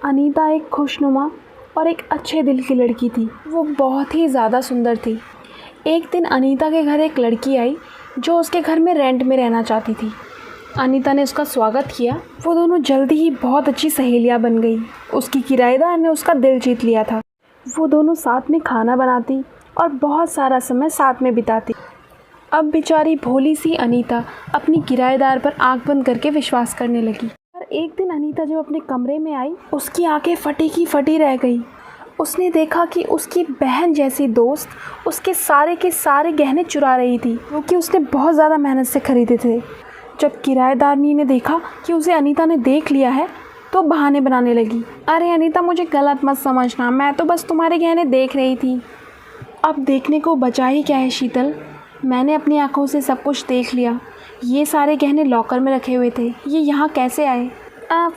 अनीता एक खुशनुमा और एक अच्छे दिल की लड़की थी। वो बहुत ही ज़्यादा सुंदर थी। एक दिन अनीता के घर एक लड़की आई जो उसके घर में रेंट में रहना चाहती थी। अनीता ने उसका स्वागत किया। वो दोनों जल्दी ही बहुत अच्छी सहेलियां बन गई। उसकी किराएदार ने उसका दिल जीत लिया था। वो दोनों साथ में खाना बनाती और बहुत सारा समय साथ में बिताती। अब बेचारी भोली सी अनीता अपनी किराएदार पर आंख बंद करके विश्वास करने लगी। पर एक दिन अनीता जब अपने कमरे में आई, उसकी आंखें फटी की फटी रह गई। उसने देखा कि उसकी बहन जैसी दोस्त उसके सारे के सारे गहने चुरा रही थी, क्योंकि उसने बहुत ज़्यादा मेहनत से खरीदे थे। जब किराएदारनी ने देखा कि उसे अनीता ने देख लिया है, तो बहाने बनाने लगी। अरे अनीता, मुझे गलत मत समझना, मैं तो बस तुम्हारे गहने देख रही थी। अब देखने को बचा ही क्या है शीतल, मैंने अपनी आंखों से सब कुछ देख लिया। ये सारे गहने लॉकर में रखे हुए थे, ये यहाँ कैसे आए?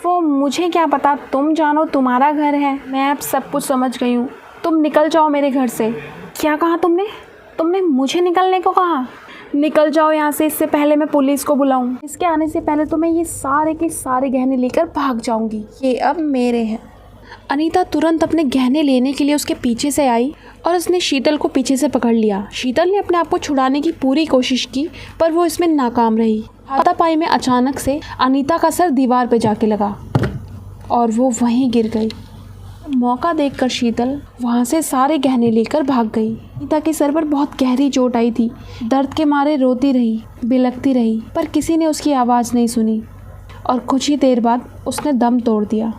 वो मुझे क्या पता, तुम जानो, तुम्हारा घर है। मैं अब सब कुछ समझ गई हूँ, तुम निकल जाओ मेरे घर से। क्या कहा तुमने? तुमने मुझे निकलने को कहा? निकल जाओ यहाँ से, इससे पहले मैं पुलिस को बुलाऊँ। इसके आने से पहले तो मैं ये सारे के सारे गहने लेकर भाग जाऊँगी। ये अब मेरे हैं। अनीता तुरंत अपने गहने लेने के लिए उसके पीछे से आई और उसने शीतल को पीछे से पकड़ लिया। शीतल ने अपने आप को छुड़ाने की पूरी कोशिश की, पर वो इसमें नाकाम रही। हाथापाई में अचानक से अनीता का सर दीवार पर जाके लगा और वो वहीं गिर गई। मौका देखकर शीतल वहाँ से सारे गहने लेकर भाग गई। अनीता के सर पर बहुत गहरी चोट आई थी। दर्द के मारे रोती रही, बिलखती रही, पर किसी ने उसकी आवाज़ नहीं सुनी और कुछ ही देर बाद उसने दम तोड़ दिया।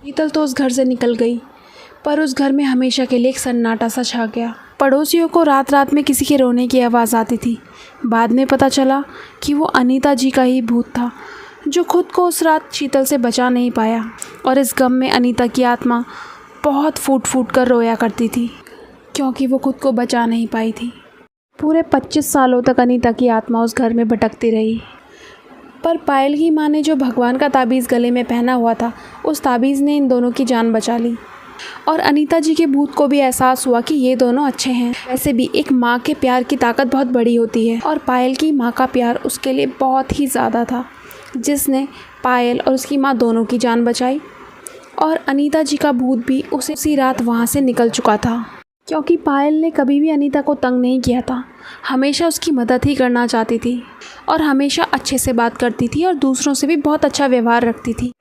शीतल तो उस घर से निकल गई, पर उस घर में हमेशा के लिए एक सन्नाटा सा छा गया। पड़ोसियों को रात रात में किसी के रोने की आवाज़ आती थी। बाद में पता चला कि वो अनीता जी का ही भूत था, जो खुद को उस रात शीतल से बचा नहीं पाया। और इस गम में अनीता की आत्मा बहुत फूट फूट कर रोया करती थी, क्योंकि वो खुद को बचा नहीं पाई थी। पूरे 25 सालों तक अनीता की आत्मा उस घर में भटकती रही। पर पायल की माँ ने जो भगवान का ताबीज़ गले में पहना हुआ था, उस ताबीज़ ने इन दोनों की जान बचा ली। और अनीता जी के भूत को भी एहसास हुआ कि ये दोनों अच्छे हैं। वैसे भी एक माँ के प्यार की ताकत बहुत बड़ी होती है, और पायल की माँ का प्यार उसके लिए बहुत ही ज़्यादा था, जिसने पायल और उसकी माँ दोनों की जान बचाई। और अनीता जी का भूत भी उसी रात वहाँ से निकल चुका था, क्योंकि पायल ने कभी भी अनीता को तंग नहीं किया था। हमेशा उसकी मदद ही करना चाहती थी और हमेशा अच्छे से बात करती थी और दूसरों से भी बहुत अच्छा व्यवहार रखती थी।